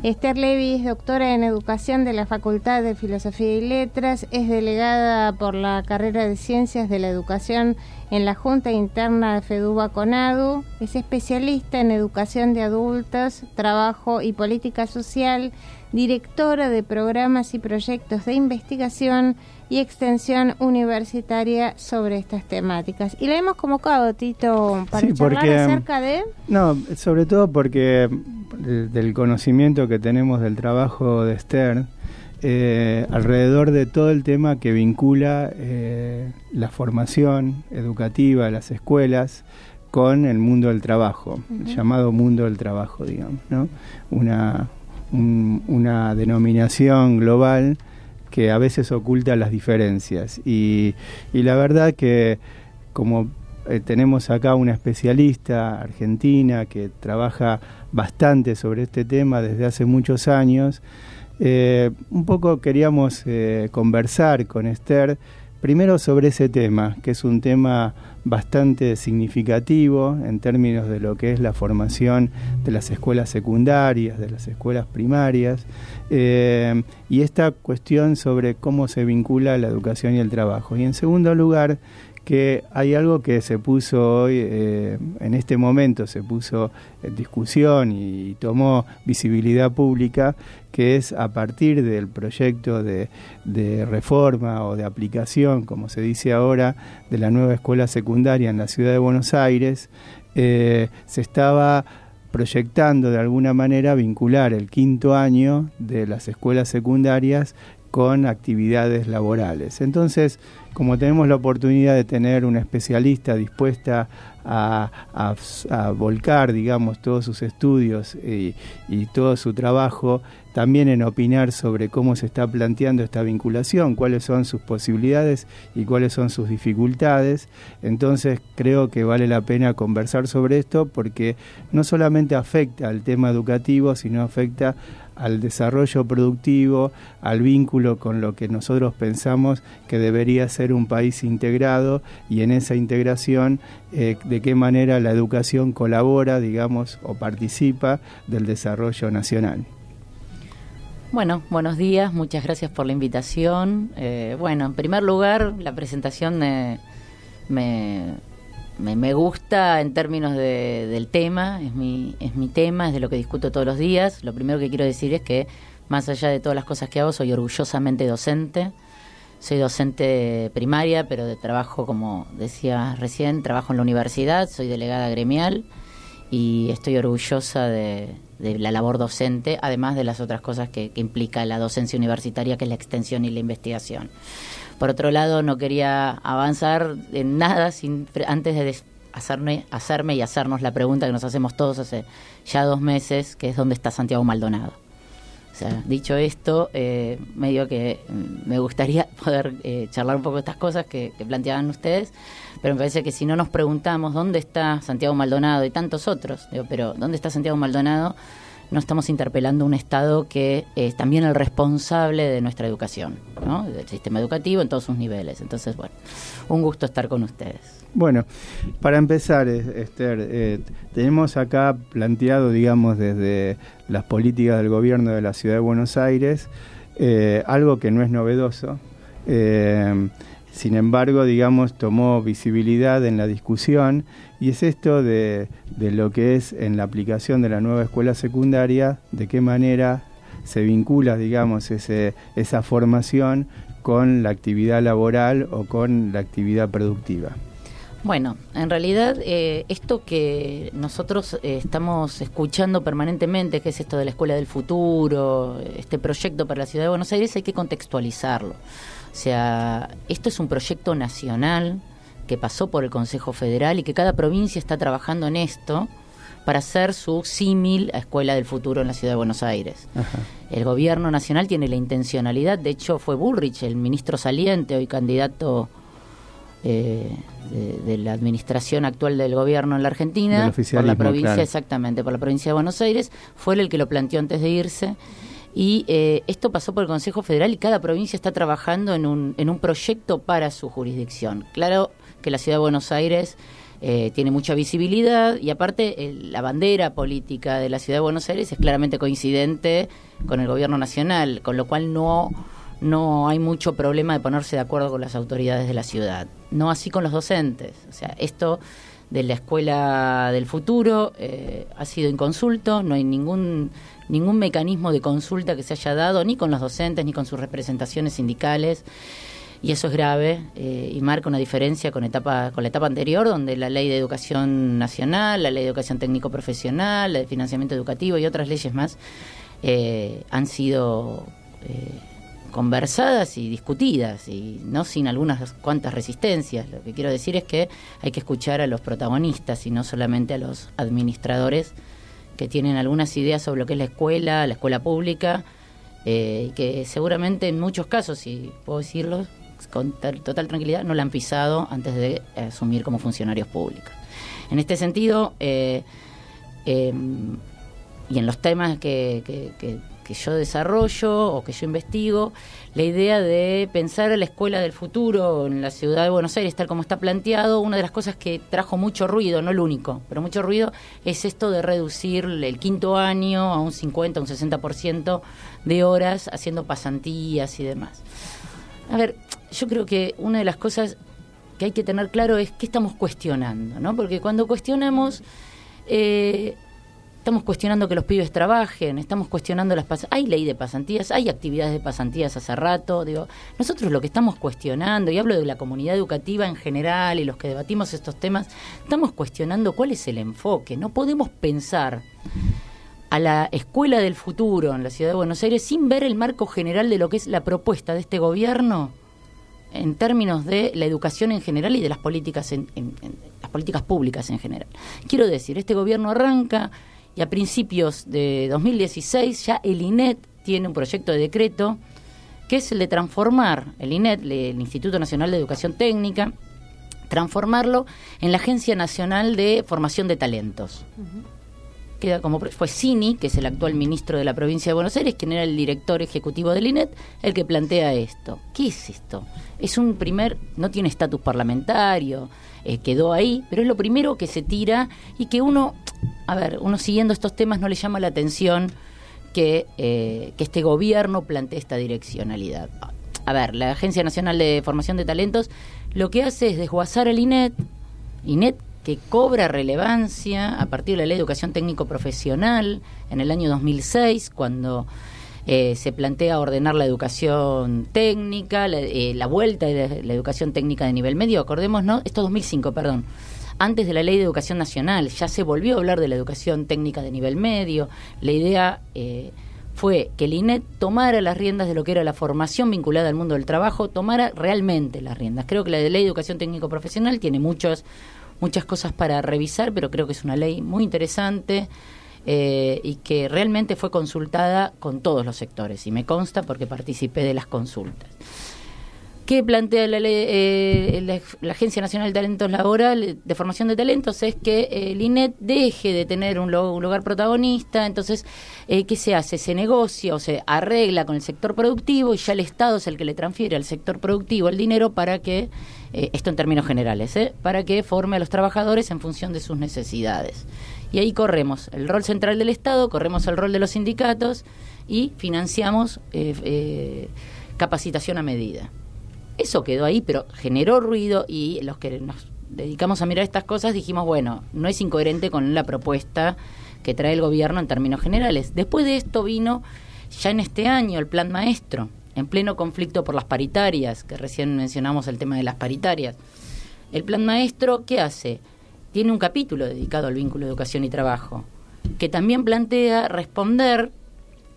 Esther Levy es doctora en Educación de la Facultad de Filosofía y Letras, es delegada por la carrera de Ciencias de la Educación en la Junta Interna de FEDUBA-CONADU, es especialista en Educación de Adultos, Trabajo y Política Social, directora de programas y proyectos de investigación y extensión universitaria sobre estas temáticas. Y la hemos convocado, Tito, para charlar acerca de... No, sobre todo porque del conocimiento que tenemos del trabajo de Esther, alrededor de todo el tema que vincula la formación educativa de las escuelas con el mundo del trabajo, llamado mundo del trabajo, digamos, ¿no? Una denominación global que a veces oculta las diferencias y la verdad que como tenemos acá una especialista argentina que trabaja bastante sobre este tema desde hace muchos años, un poco queríamos conversar con Esther primero sobre ese tema, que es un tema bastante significativo en términos de lo que es la formación de las escuelas secundarias, de las escuelas primarias, y esta cuestión sobre cómo se vincula la educación y el trabajo. Y en segundo lugar, que hay algo que se puso hoy, en este momento se puso en discusión y tomó visibilidad pública, que es a partir del proyecto de reforma o de aplicación, como se dice ahora, de la nueva escuela secundaria en la ciudad de Buenos Aires, se estaba proyectando de alguna manera vincular el quinto año de las escuelas secundarias con actividades laborales. Entonces, como tenemos la oportunidad de tener una especialista dispuesta a volcar, digamos, todos sus estudios y todo su trabajo, también en opinar sobre cómo se está planteando esta vinculación, cuáles son sus posibilidades y cuáles son sus dificultades, entonces creo que vale la pena conversar sobre esto porque no solamente afecta al tema educativo, sino afecta al desarrollo productivo, al vínculo con lo que nosotros pensamos que debería ser un país integrado y en esa integración de qué manera la educación colabora, digamos, o participa del desarrollo nacional. Bueno, buenos días, muchas gracias por la invitación. Bueno, en primer lugar, la presentación me gusta en términos del tema, es mi tema, es de lo que discuto todos los días. Lo primero que quiero decir es que, más allá de todas las cosas que hago, soy orgullosamente docente. Soy docente primaria, pero de trabajo, como decía recién, trabajo en la universidad, soy delegada gremial y estoy orgullosa de la labor docente, además de las otras cosas que implica la docencia universitaria, que es la extensión y la investigación. Por otro lado, no quería avanzar en nada antes de hacerme y hacernos la pregunta que nos hacemos todos hace ya 2 meses, que es ¿dónde está Santiago Maldonado? O sea, dicho esto, medio que me gustaría poder charlar un poco de estas cosas que planteaban ustedes, pero me parece que si no nos preguntamos dónde está Santiago Maldonado y tantos otros, pero ¿dónde está Santiago Maldonado? No estamos interpelando un Estado que es también el responsable de nuestra educación, ¿no? Del sistema educativo en todos sus niveles. Entonces, bueno, un gusto estar con ustedes. Bueno, para empezar, Esther, tenemos acá planteado, digamos, desde las políticas del gobierno de la Ciudad de Buenos Aires, algo que no es novedoso. Sin embargo, digamos, tomó visibilidad en la discusión y es esto de lo que es en la aplicación de la nueva escuela secundaria, de qué manera se vincula, digamos, esa formación con la actividad laboral o con la actividad productiva. Bueno, en realidad esto que nosotros estamos escuchando permanentemente, que es esto de la Escuela del Futuro, este proyecto para la Ciudad de Buenos Aires, hay que contextualizarlo. O sea, esto es un proyecto nacional que pasó por el Consejo Federal y que cada provincia está trabajando en esto para hacer su símil a Escuela del Futuro en la Ciudad de Buenos Aires. Ajá. El gobierno nacional tiene la intencionalidad, de hecho fue Bullrich, el ministro saliente, hoy candidato de la administración actual del gobierno en la Argentina, por la provincia, claro. Exactamente, por la provincia de Buenos Aires, fue él el que lo planteó antes de irse. Y esto pasó por el Consejo Federal y cada provincia está trabajando en un proyecto para su jurisdicción. Claro que la Ciudad de Buenos Aires tiene mucha visibilidad y aparte la bandera política de la Ciudad de Buenos Aires es claramente coincidente con el gobierno nacional, con lo cual no hay mucho problema de ponerse de acuerdo con las autoridades de la ciudad. No así con los docentes. O sea, esto de la Escuela del Futuro ha sido inconsulto, no hay ningún mecanismo de consulta que se haya dado ni con los docentes ni con sus representaciones sindicales. Y eso es grave y marca una diferencia con la etapa anterior, donde la Ley de Educación Nacional, la Ley de Educación Técnico-Profesional, la de Financiamiento Educativo y otras leyes más han sido conversadas y discutidas, y no sin algunas cuantas resistencias. Lo que quiero decir es que hay que escuchar a los protagonistas y no solamente a los administradores que tienen algunas ideas sobre lo que es la escuela pública, que seguramente en muchos casos, si puedo decirlo con total tranquilidad, no la han pisado antes de asumir como funcionarios públicos. En este sentido, y en los temas que yo desarrollo o que yo investigo, la idea de pensar a la escuela del futuro en la ciudad de Buenos Aires, tal como está planteado, una de las cosas que trajo mucho ruido, no lo único, pero mucho ruido, es esto de reducir el quinto año a un 50, un 60% de horas haciendo pasantías y demás. A ver, yo creo que una de las cosas que hay que tener claro es qué estamos cuestionando, ¿no? Porque cuando cuestionamos, estamos cuestionando que los pibes trabajen, estamos cuestionando hay ley de pasantías, hay actividades de pasantías hace rato, nosotros lo que estamos cuestionando, y hablo de la comunidad educativa en general y los que debatimos estos temas, estamos cuestionando cuál es el enfoque. No podemos pensar a la escuela del futuro en la Ciudad de Buenos Aires sin ver el marco general de lo que es la propuesta de este gobierno en términos de la educación en general y de las políticas las políticas públicas en general. Quiero decir, este gobierno arranca y a principios de 2016 ya el INET tiene un proyecto de decreto que es el de transformar el INET, el Instituto Nacional de Educación Técnica, transformarlo en la Agencia Nacional de Formación de Talentos. Queda como fue Cini, que es el actual ministro de la provincia de Buenos Aires, quien era el director ejecutivo del INET, el que plantea esto. ¿Qué es esto? Es no tiene estatus parlamentario, quedó ahí, pero es lo primero que se tira y que uno siguiendo estos temas no le llama la atención que este gobierno plantee esta direccionalidad. A ver, la Agencia Nacional de Formación de Talentos lo que hace es desguazar el INET que cobra relevancia a partir de la Ley de Educación Técnico-Profesional en el año 2006, cuando se plantea ordenar la educación técnica, la vuelta de la educación técnica de nivel medio. Acordémonos, esto es 2005, perdón. Antes de la Ley de Educación Nacional ya se volvió a hablar de la educación técnica de nivel medio. La idea fue que el INET tomara las riendas de lo que era la formación vinculada al mundo del trabajo, tomara realmente las riendas. Creo que la de Ley de Educación Técnico-Profesional tiene muchas cosas para revisar, pero creo que es una ley muy interesante y que realmente fue consultada con todos los sectores, y me consta porque participé de las consultas. ¿Qué plantea la Agencia Nacional de Talentos Laboral, de Formación de Talentos? Es que el INET deje de tener un lugar protagonista. Entonces, ¿qué se hace? Se negocia o se arregla con el sector productivo y ya el Estado es el que le transfiere al sector productivo el dinero para que, esto en términos generales, para que forme a los trabajadores en función de sus necesidades. Y ahí corremos el rol central del Estado, corremos el rol de los sindicatos y financiamos capacitación a medida. Eso quedó ahí, pero generó ruido, y los que nos dedicamos a mirar estas cosas dijimos, bueno, no es incoherente con la propuesta que trae el gobierno en términos generales. Después de esto vino, ya en este año, el Plan Maestro, en pleno conflicto por las paritarias, que recién mencionamos el tema de las paritarias. El Plan Maestro, ¿qué hace? Tiene un capítulo dedicado al vínculo de educación y trabajo, que también plantea responder,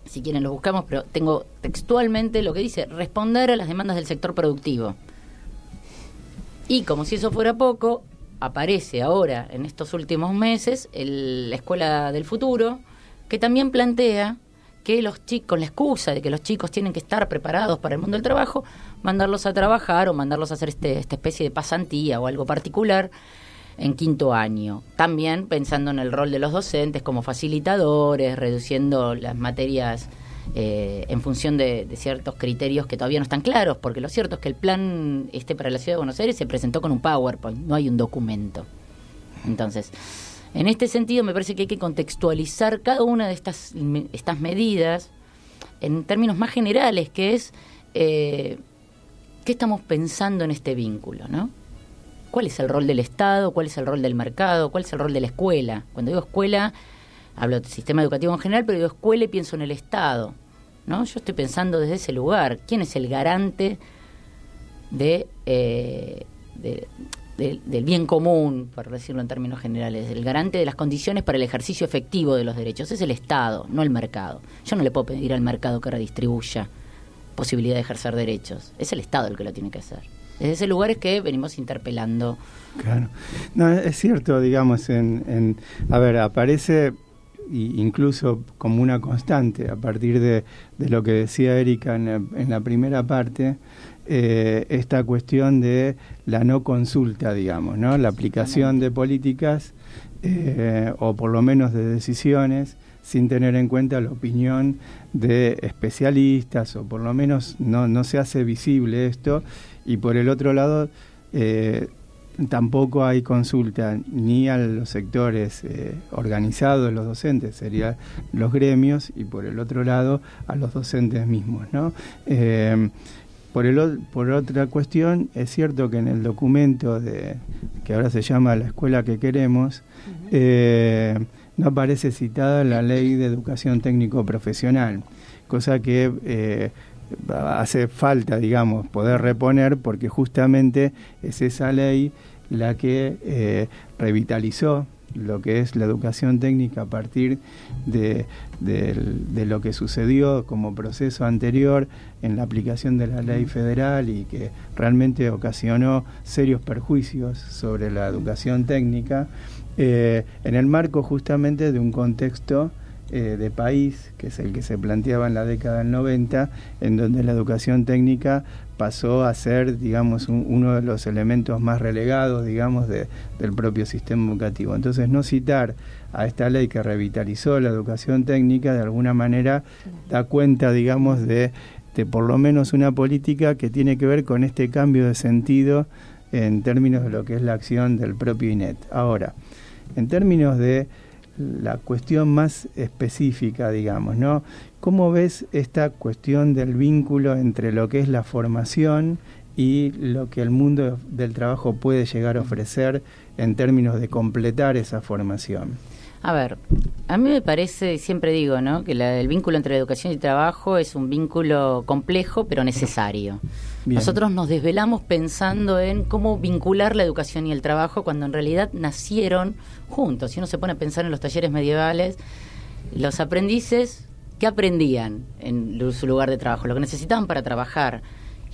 si quieren lo buscamos, pero tengo textualmente lo que dice, responder a las demandas del sector productivo. Y como si eso fuera poco, aparece ahora, en estos últimos meses, la Escuela del Futuro, que también plantea que los chicos, con la excusa de que los chicos tienen que estar preparados para el mundo del trabajo, mandarlos a trabajar o mandarlos a hacer esta especie de pasantía o algo particular en quinto año. También pensando en el rol de los docentes como facilitadores, reduciendo las materias en función de ciertos criterios que todavía no están claros, porque lo cierto es que el plan para la Ciudad de Buenos Aires se presentó con un PowerPoint, no hay un documento. Entonces, en este sentido me parece que hay que contextualizar cada una de estas medidas en términos más generales, que es ¿qué estamos pensando en este vínculo, ¿no? ¿Cuál es el rol del Estado? ¿Cuál es el rol del mercado? ¿Cuál es el rol de la escuela? Cuando digo escuela, hablo del sistema educativo en general, pero digo escuela y pienso en el Estado, ¿no? Yo estoy pensando desde ese lugar. ¿Quién es el garante del bien común, por decirlo en términos generales? El garante de las condiciones para el ejercicio efectivo de los derechos es el Estado, no el mercado. Yo no le puedo pedir al mercado que redistribuya posibilidad de ejercer derechos. Es el Estado el que lo tiene que hacer. Desde ese lugar es que venimos interpelando. Claro. No, es cierto, digamos, a ver, aparece incluso como una constante a partir de lo que decía Erika en la primera parte, esta cuestión de la no consulta, digamos, ¿no? La aplicación de políticas o por lo menos de decisiones sin tener en cuenta la opinión de especialistas, o por lo menos no se hace visible esto. Y por el otro lado, tampoco hay consulta ni a los sectores organizados, los docentes, serían los gremios, y por el otro lado a los docentes mismos, ¿no? Por otra cuestión, es cierto que en el documento que ahora se llama La Escuela que Queremos, no aparece citada la Ley de Educación Técnico Profesional, cosa que hace falta, digamos, poder reponer, porque justamente es esa ley la que revitalizó lo que es la educación técnica a partir de lo que sucedió como proceso anterior en la aplicación de la ley federal, y que realmente ocasionó serios perjuicios sobre la educación técnica, en el marco justamente de un contexto de país, que es el que se planteaba en la década del 90, en donde la educación técnica pasó a ser, digamos, uno de los elementos más relegados, digamos, del propio sistema educativo. Entonces, no citar a esta ley que revitalizó la educación técnica, de alguna manera da cuenta, digamos, de por lo menos una política que tiene que ver con este cambio de sentido en términos de lo que es la acción del propio INET. Ahora, en términos de la cuestión más específica, digamos, ¿no? ¿Cómo ves esta cuestión del vínculo entre lo que es la formación y lo que el mundo del trabajo puede llegar a ofrecer en términos de completar esa formación? A ver, a mí me parece, siempre digo, ¿no?, que el vínculo entre la educación y el trabajo es un vínculo complejo pero necesario. Bien. Nosotros nos desvelamos pensando en cómo vincular la educación y el trabajo, cuando en realidad nacieron juntos. Si uno se pone a pensar en los talleres medievales, los aprendices, ¿qué aprendían en su lugar de trabajo? Lo que necesitaban para trabajar.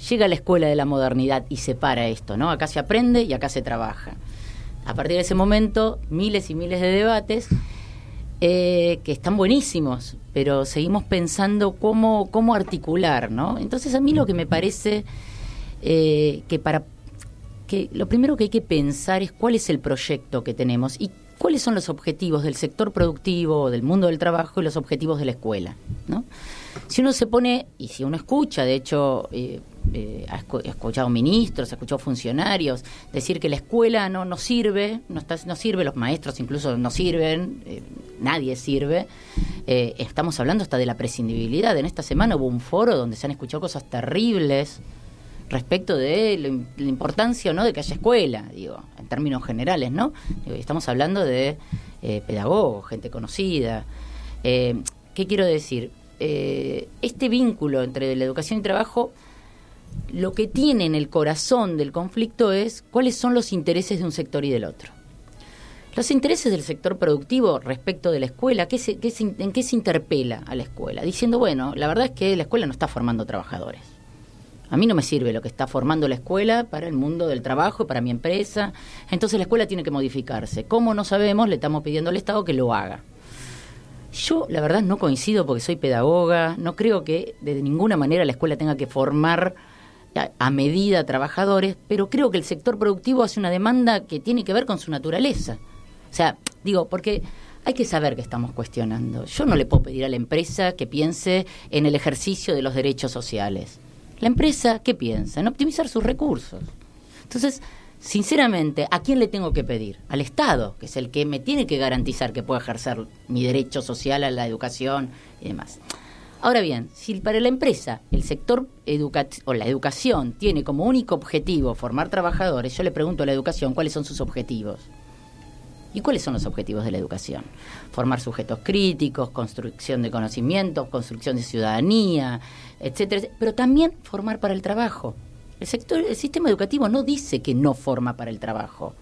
Llega la escuela de la modernidad y separa esto, ¿no? Acá se aprende y acá se trabaja. A partir de ese momento, miles y miles de debates que están buenísimos, pero seguimos pensando cómo articular, ¿no? Entonces, a mí lo que me parece que lo primero que hay que pensar es cuál es el proyecto que tenemos y cuáles son los objetivos del sector productivo, del mundo del trabajo, y los objetivos de la escuela, ¿no? Si uno se pone, y si uno escucha, de hecho, ha escuchado ministros, ha escuchado funcionarios decir que la escuela no sirve, no sirve, los maestros incluso no sirven, nadie sirve. Estamos hablando hasta de la prescindibilidad. En esta semana hubo un foro donde se han escuchado cosas terribles respecto de la importancia o no de que haya escuela, digo, en términos generales, ¿no? Estamos hablando de pedagogos, gente conocida. ¿Qué quiero decir? Este vínculo entre la educación y trabajo, lo que tiene en el corazón del conflicto es cuáles son los intereses de un sector y del otro. Los intereses del sector productivo respecto de la escuela, ¿en qué se interpela a la escuela? Diciendo, bueno, la verdad es que la escuela no está formando trabajadores. A mí no me sirve lo que está formando la escuela para el mundo del trabajo, para mi empresa. Entonces la escuela tiene que modificarse. ¿Cómo? No sabemos, le estamos pidiendo al Estado que lo haga. Yo, la verdad, no coincido, porque soy pedagoga. No creo que de ninguna manera la escuela tenga que formar a medida trabajadores, pero creo que el sector productivo hace una demanda que tiene que ver con su naturaleza. O sea, digo, porque hay que saber que estamos cuestionando. Yo no le puedo pedir a la empresa que piense en el ejercicio de los derechos sociales. La empresa, ¿qué piensa? En optimizar sus recursos. Entonces, sinceramente, ¿a quién le tengo que pedir? Al Estado, que es el que me tiene que garantizar que pueda ejercer mi derecho social a la educación y demás. Ahora bien, si para la empresa el sector o la educación tiene como único objetivo formar trabajadores, yo le pregunto a la educación cuáles son sus objetivos. ¿Y cuáles son los objetivos de la educación? Formar sujetos críticos, construcción de conocimientos, construcción de ciudadanía, etcétera, pero también formar para el trabajo. El sistema educativo no dice que no forma para el trabajo.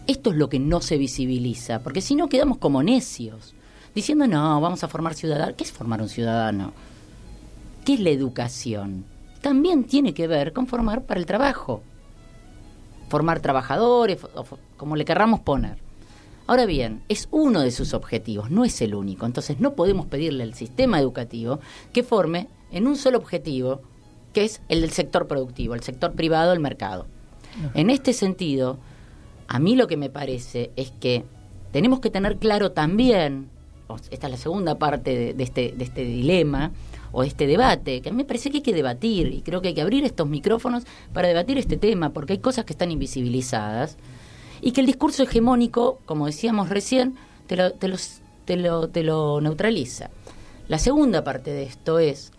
Esto es lo que no se visibiliza, porque si no quedamos como necios, diciendo no, vamos a formar ciudadanos. ¿Qué es formar un ciudadano? ¿Qué es la educación? También tiene que ver con formar para el trabajo. Formar trabajadores, como le querramos poner. Ahora bien, es uno de sus objetivos, no es el único. Entonces no podemos pedirle al sistema educativo que forme en un solo objetivo, que es el del sector productivo, el sector privado, el mercado. En este sentido, a mí lo que me parece es que tenemos que tener claro también, esta es la segunda parte de este dilema, o este debate, que a mí me parece que hay que debatir, y creo que hay que abrir estos micrófonos para debatir este tema, porque hay cosas que están invisibilizadas, y que el discurso hegemónico, como decíamos recién, te lo neutraliza. La segunda parte de esto es,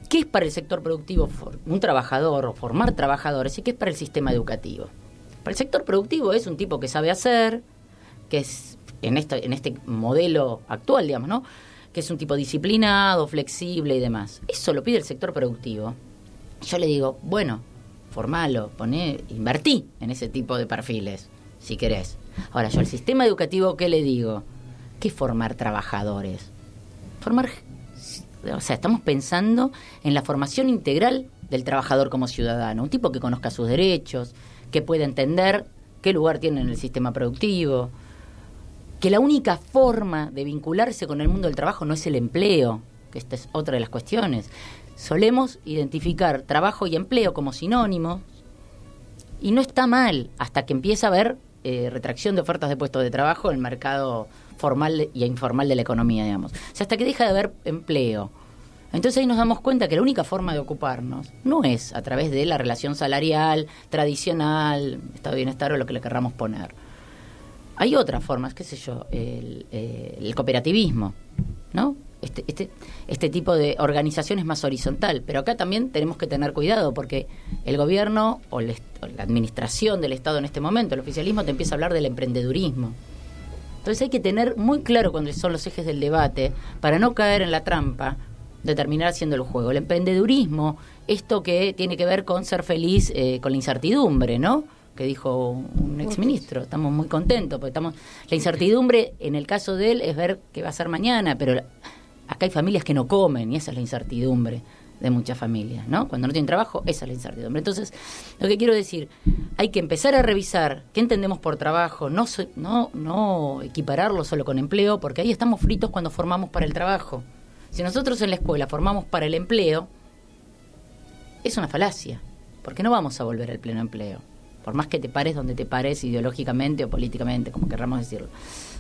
¿qué es para el sector productivo un trabajador o formar trabajadores y qué es para el sistema educativo? Para el sector productivo es un tipo que sabe hacer, que es en este modelo actual, digamos, ¿no?, que es un tipo disciplinado, flexible y demás. Eso lo pide el sector productivo. Yo le digo, bueno, formalo, invertí en ese tipo de perfiles, si querés. Ahora, yo al sistema educativo, ¿qué le digo? ¿Qué es formar trabajadores? Estamos pensando en la formación integral del trabajador como ciudadano, un tipo que conozca sus derechos, que pueda entender qué lugar tiene en el sistema productivo, que la única forma de vincularse con el mundo del trabajo no es el empleo, que esta es otra de las cuestiones. Solemos identificar trabajo y empleo como sinónimos, y no está mal hasta que empieza a haber retracción de ofertas de puestos de trabajo en el mercado formal y informal de la economía, digamos. O sea, hasta que deja de haber empleo. Entonces ahí nos damos cuenta que la única forma de ocuparnos no es a través de la relación salarial, tradicional, estado de bienestar o lo que le querramos poner. Hay otras formas, qué sé yo, el cooperativismo, ¿no? Este tipo de organización es más horizontal, pero acá también tenemos que tener cuidado porque el gobierno o la administración del Estado en este momento, el oficialismo, te empieza a hablar del emprendedurismo. Entonces hay que tener muy claro cuáles son los ejes del debate para no caer en la trampa de terminar haciendo el juego. El emprendedurismo, esto que tiene que ver con ser feliz con la incertidumbre, ¿no?, que dijo un exministro. Estamos muy contentos porque la incertidumbre en el caso de él es ver qué va a ser mañana, pero acá hay familias que no comen y esa es la incertidumbre de muchas familias, ¿no? Cuando no tienen trabajo, esa es la incertidumbre. Entonces, lo que quiero decir, hay que empezar a revisar qué entendemos por trabajo, no equipararlo solo con empleo, porque ahí estamos fritos cuando formamos para el trabajo. Si nosotros en la escuela formamos para el empleo, es una falacia, porque no vamos a volver al pleno empleo, por más que te pares donde te pares ideológicamente o políticamente, como querramos decirlo.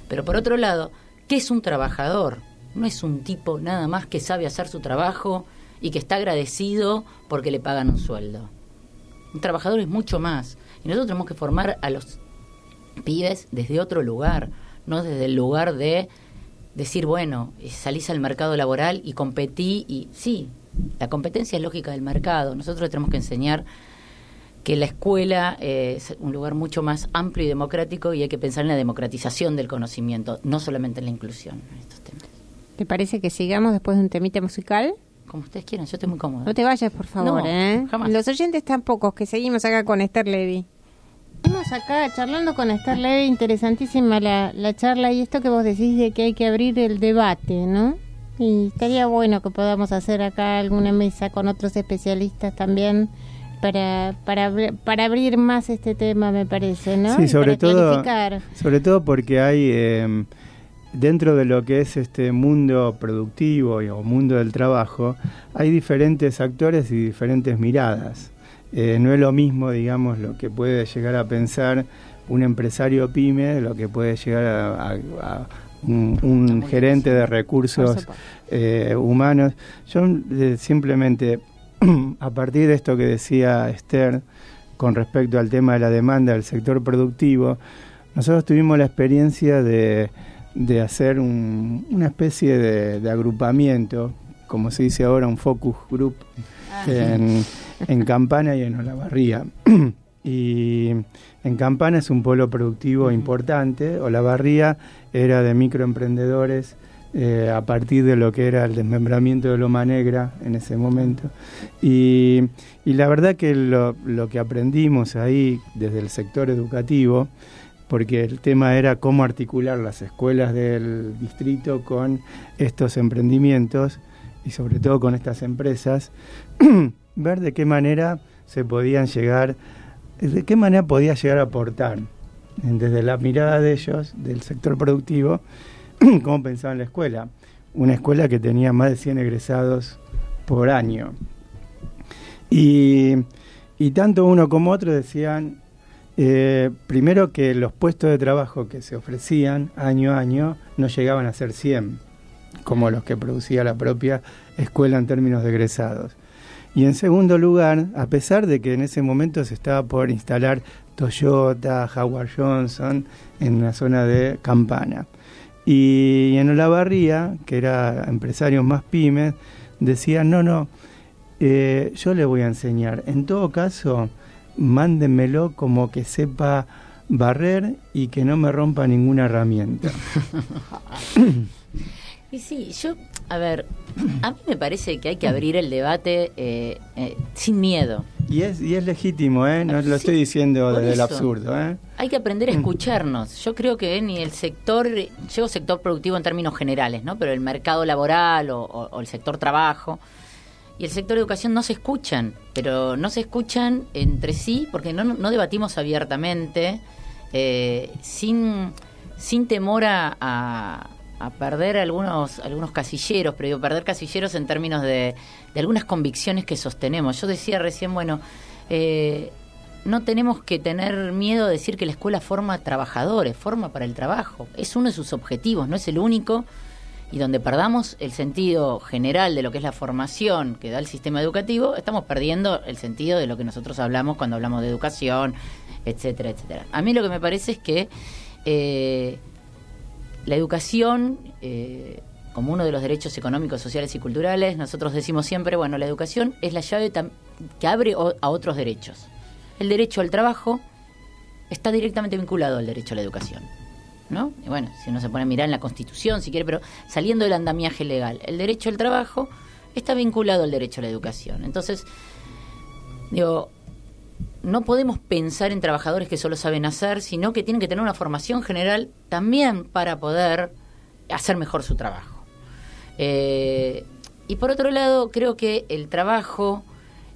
Pero por otro lado, ¿qué es un trabajador? No es un tipo nada más que sabe hacer su trabajo y que está agradecido porque le pagan un sueldo. Un trabajador es mucho más. Y nosotros tenemos que formar a los pibes desde otro lugar, no desde el lugar de decir, bueno, salís al mercado laboral y competí. Y sí, la competencia es lógica del mercado. Nosotros tenemos que enseñar que la escuela es un lugar mucho más amplio y democrático y hay que pensar en la democratización del conocimiento, no solamente en la inclusión en estos temas. ¿Te parece que sigamos después de un temita musical? Como ustedes quieran, yo estoy muy cómoda. No te vayas, por favor, no, jamás. Los oyentes tampoco, que seguimos acá con Esther Levy. Estamos acá charlando con Esther Levy, interesantísima la charla y esto que vos decís de que hay que abrir el debate, ¿no? Y estaría bueno que podamos hacer acá alguna mesa con otros especialistas también para abrir más este tema, me parece, ¿no? Sí, sobre todo porque hay dentro de lo que es este mundo productivo o mundo del trabajo, hay diferentes actores y diferentes miradas. No es lo mismo, digamos, lo que puede llegar a pensar un empresario pyme, lo que puede llegar a un gerente de recursos humanos. Yo simplemente, a partir de esto que decía Esther, con respecto al tema de la demanda del sector productivo, nosotros tuvimos la experiencia de hacer una especie de agrupamiento, como se dice ahora, un focus group en Campana y en Olavarría. Y en Campana es un polo productivo importante, Olavarría era de microemprendedores a partir de lo que era el desmembramiento de Loma Negra en ese momento. Y la verdad que lo que aprendimos ahí desde el sector educativo, porque el tema era cómo articular las escuelas del distrito con estos emprendimientos y sobre todo con estas empresas, ver de qué manera se podían llegar, de qué manera podía llegar a aportar desde la mirada de ellos, del sector productivo, cómo pensaban la escuela. Una escuela que tenía más de 100 egresados por año. Y tanto uno como otro decían, primero que los puestos de trabajo que se ofrecían año a año no llegaban a ser 100, como los que producía la propia escuela en términos de egresados. Y en segundo lugar, a pesar de que en ese momento se estaba por instalar Toyota, Howard Johnson en la zona de Campana. Y en Olavarría, que era empresarios más pymes, decían, no, yo le voy a enseñar. En todo caso, mándenmelo como que sepa barrer y que no me rompa ninguna herramienta. Y sí, a mí me parece que hay que abrir el debate sin miedo. Y es legítimo, no lo estoy diciendo desde el absurdo. Hay que aprender a escucharnos. Yo creo que ni el sector, llego sector productivo en términos generales, ¿no? Pero el mercado laboral o el sector trabajo y el sector educación no se escuchan, pero no se escuchan entre sí porque no debatimos abiertamente, sin temor a perder algunos casilleros, pero digo, perder casilleros en términos de algunas convicciones que sostenemos. Yo decía recién, no tenemos que tener miedo de decir que la escuela forma trabajadores, forma para el trabajo. Es uno de sus objetivos, no es el único, y donde perdamos el sentido general de lo que es la formación que da el sistema educativo, estamos perdiendo el sentido de lo que nosotros hablamos cuando hablamos de educación, etcétera, etcétera. A mí lo que me parece es que la educación, como uno de los derechos económicos, sociales y culturales, nosotros decimos siempre, la educación es la llave que abre a otros derechos. El derecho al trabajo está directamente vinculado al derecho a la educación, ¿no? Y si uno se pone a mirar en la Constitución, si quiere, pero saliendo del andamiaje legal, el derecho al trabajo está vinculado al derecho a la educación. Entonces, no podemos pensar en trabajadores que solo saben hacer, sino que tienen que tener una formación general también para poder hacer mejor su trabajo. Y por otro lado, creo que el trabajo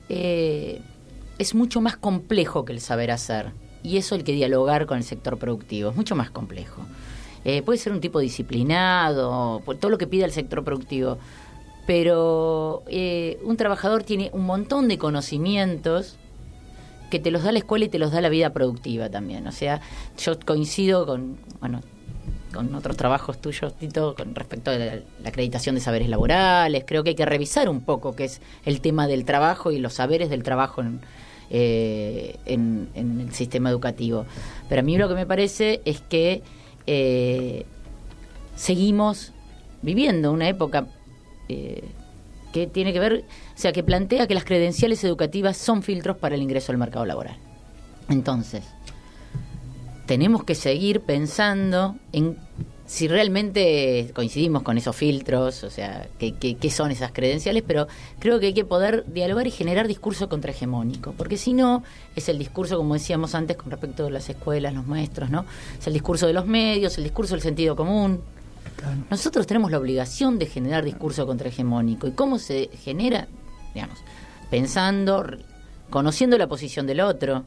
es mucho más complejo que el saber hacer, y eso hay que dialogar con el sector productivo, es mucho más complejo. Puede ser un tipo disciplinado, todo lo que pida el sector productivo, pero un trabajador tiene un montón de conocimientos que te los da la escuela y te los da la vida productiva también. O sea, yo coincido con otros trabajos tuyos, Tito, con respecto a la acreditación de saberes laborales. Creo que hay que revisar un poco qué es el tema del trabajo y los saberes del trabajo en el sistema educativo. Pero a mí lo que me parece es que seguimos viviendo una época que tiene que ver, que plantea que las credenciales educativas son filtros para el ingreso al mercado laboral. Entonces, tenemos que seguir pensando en si realmente coincidimos con esos filtros, qué son esas credenciales, pero creo que hay que poder dialogar y generar discurso contrahegemónico, porque si no, es el discurso, como decíamos antes, con respecto a las escuelas, los maestros, ¿no? Es el discurso de los medios, el discurso del sentido común. Nosotros tenemos la obligación de generar discurso contrahegemónico. ¿Y cómo se genera? Pensando, conociendo la posición del otro.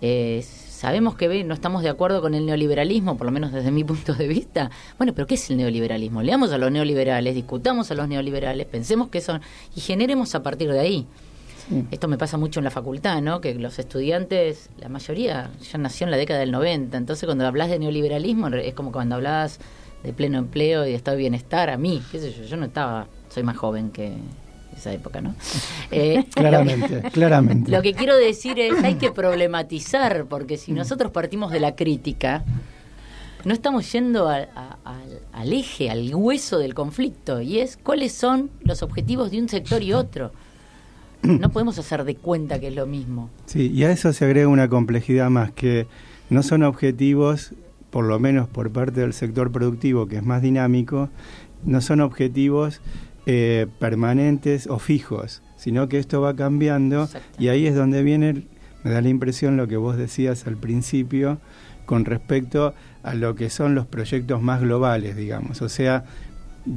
Sabemos que no estamos de acuerdo con el neoliberalismo, por lo menos desde mi punto de vista. Pero ¿qué es el neoliberalismo? Leamos a los neoliberales, discutamos a los neoliberales, pensemos qué son y generemos a partir de ahí. Sí. Esto me pasa mucho en la facultad, ¿no? Que los estudiantes, la mayoría ya nació en la década del 90, entonces cuando hablas de neoliberalismo es como cuando hablabas de pleno empleo y de estado de bienestar. A mí, qué sé yo no estaba, soy más joven que esa época, ¿no? Claramente. Lo que quiero decir es, hay que problematizar, porque si nosotros partimos de la crítica, no estamos yendo al eje, al hueso del conflicto, y es cuáles son los objetivos de un sector y otro. No podemos hacer de cuenta que es lo mismo. Sí, y a eso se agrega una complejidad más, que no son objetivos, por lo menos por parte del sector productivo, que es más dinámico, no son objetivos permanentes o fijos, sino que esto va cambiando, y ahí es donde viene, me da la impresión, lo que vos decías al principio, con respecto a lo que son los proyectos más globales, digamos. O sea,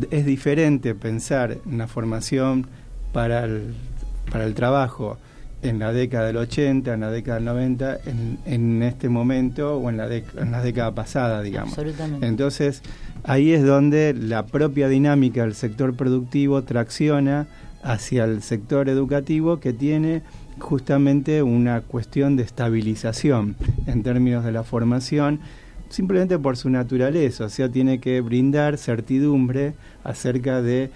es diferente pensar una formación para el trabajo en la década del 80, en la década del 90, en este momento o en la década pasada, digamos. Absolutamente. Entonces, ahí es donde la propia dinámica del sector productivo tracciona hacia el sector educativo, que tiene justamente una cuestión de estabilización en términos de la formación, simplemente por su naturaleza. O sea, tiene que brindar certidumbre acerca de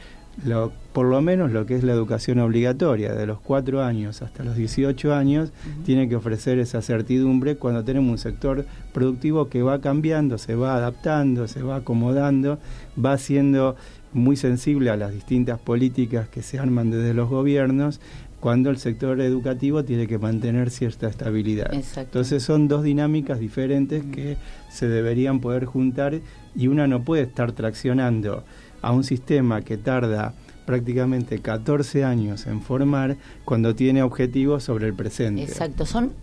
por lo menos lo que es la educación obligatoria, de los 4 años hasta los 18 años, tiene que ofrecer esa certidumbre cuando tenemos un sector productivo que va cambiando, se va adaptando, se va acomodando, va siendo muy sensible a las distintas políticas que se arman desde los gobiernos, cuando el sector educativo tiene que mantener cierta estabilidad. Exacto. Entonces son dos dinámicas diferentes que se deberían poder juntar, y una no puede estar traccionando a un sistema que tarda prácticamente 14 años en formar, cuando tiene objetivos sobre el presente. Exacto, son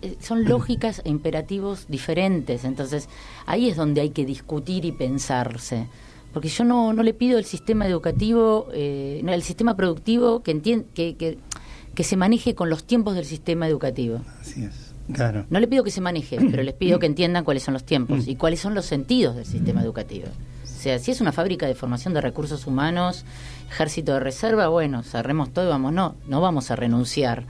lógicas e imperativos diferentes, entonces ahí es donde hay que discutir y pensarse, porque yo no le pido al sistema educativo, al sistema productivo que se maneje con los tiempos del sistema educativo. Así es, claro. No le pido que se maneje, pero les pido que entiendan cuáles son los tiempos y cuáles son los sentidos del sistema educativo. O sea, si es una fábrica de formación de recursos humanos, ejército de reserva, bueno, cerremos todo y vamos, no vamos a renunciar.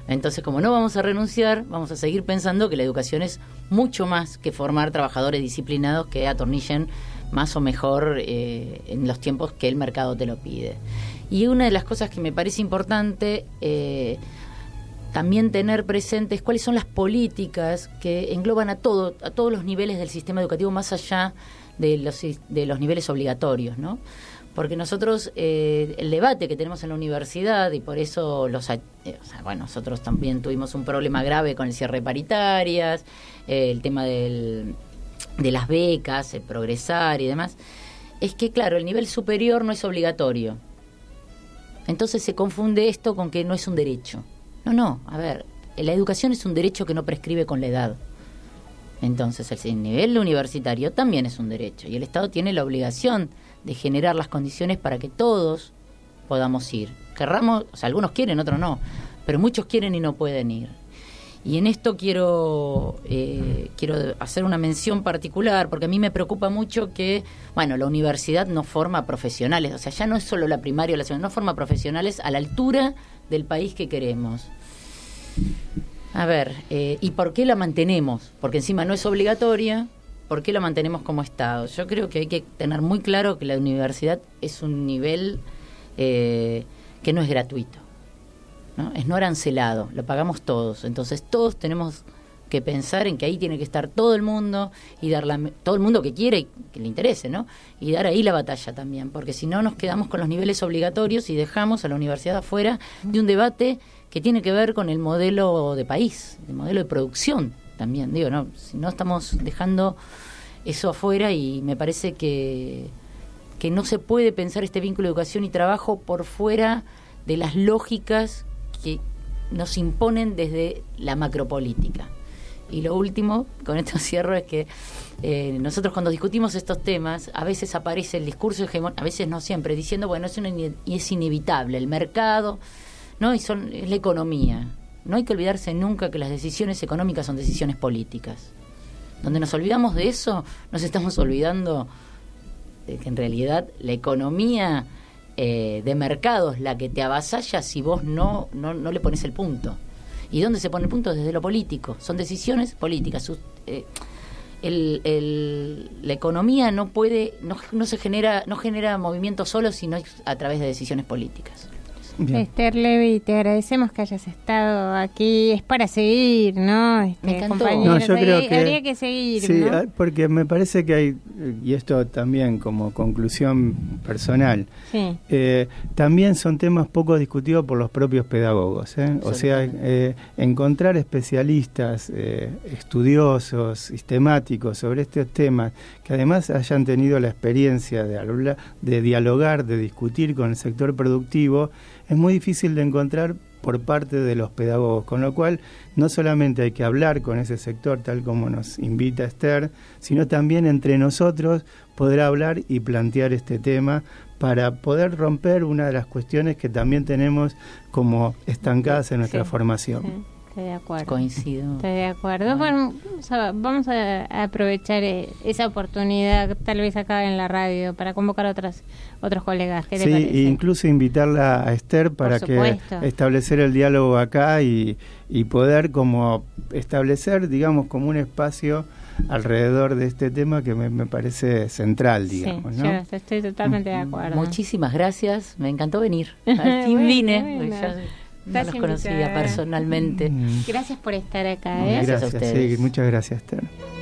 Entonces, como no vamos a renunciar, vamos a seguir pensando que la educación es mucho más que formar trabajadores disciplinados que atornillen más o mejor en los tiempos que el mercado te lo pide. Y una de las cosas que me parece importante también tener presentes cuáles son las políticas que engloban a todos los niveles del sistema educativo, más allá de los niveles obligatorios, ¿no? Porque nosotros, el debate que tenemos en la universidad, y por eso nosotros también tuvimos un problema grave con el cierre de paritarias, el tema de las becas, el progresar y demás, es que, claro, el nivel superior no es obligatorio. Entonces se confunde esto con que no es un derecho. No, a ver, la educación es un derecho que no prescribe con la edad. Entonces el nivel universitario también es un derecho, y el Estado tiene la obligación de generar las condiciones para que todos podamos ir. Querramos, o sea, algunos quieren, otros no, pero muchos quieren y no pueden ir. Y en esto quiero hacer una mención particular, porque a mí me preocupa mucho que, la universidad no forma profesionales, o sea, ya no es solo la primaria o la secundaria, no forma profesionales a la altura del país que queremos. A ver, ¿y por qué la mantenemos? Porque encima no es obligatoria. ¿Por qué la mantenemos como Estado? Yo creo que hay que tener muy claro que la universidad es un nivel que no es gratuito, ¿no? Es no arancelado, lo pagamos todos. Entonces todos tenemos que pensar en que ahí tiene que estar todo el mundo, y todo el mundo que quiere y que le interese, ¿no? Y dar ahí la batalla también, porque si no nos quedamos con los niveles obligatorios y dejamos a la universidad afuera de un debate que tiene que ver con el modelo de país, el modelo de producción también. Si no estamos dejando eso afuera, y me parece que no se puede pensar este vínculo de educación y trabajo por fuera de las lógicas que nos imponen desde la macropolítica. Y lo último, con esto cierro, es que nosotros cuando discutimos estos temas, a veces aparece el discurso hegemónico, a veces no siempre, diciendo, es inevitable, el mercado, ¿no? Es la economía. No hay que olvidarse nunca que las decisiones económicas son decisiones políticas. Donde nos olvidamos de eso, nos estamos olvidando de que en realidad la economía de mercado es la que te avasalla si vos no le pones el punto. ¿Y dónde se pone el punto? Desde lo político. Son decisiones políticas. La economía no genera movimiento solo, sino a través de decisiones políticas. Bien. Esther Levy, te agradecemos que hayas estado aquí. Es para seguir, ¿no? Me encantó. Compañeros, No, yo creo que habría que seguir, sí, ¿no? porque me parece que hay, y esto también como conclusión personal, Sí. también son temas poco discutidos por los propios pedagogos, ¿eh? O sea, encontrar especialistas, estudiosos, sistemáticos sobre estos temas, que además hayan tenido la experiencia de dialogar, de discutir con el sector productivo, es muy difícil de encontrar por parte de los pedagogos, con lo cual no solamente hay que hablar con ese sector tal como nos invita Esther, sino también entre nosotros poder hablar y plantear este tema para poder romper una de las cuestiones que también tenemos como estancadas en nuestra formación. Sí. Estoy de acuerdo. Coincido. Estoy de acuerdo. Bueno, vamos a aprovechar esa oportunidad, tal vez acá en la radio, para convocar otros colegas. ¿Qué te Sí, parece? e incluso invitarla a Esther para que establecer el diálogo acá y poder como establecer, digamos, como un espacio alrededor de este tema que me parece central, digamos, sí, ¿no? Yo estoy totalmente de acuerdo. Muchísimas gracias, me encantó venir. Al fin vine. Bueno. Ya no los conocía personalmente. Gracias por estar acá. Gracias a Gracias, ustedes. sí, muchas gracias, Esther.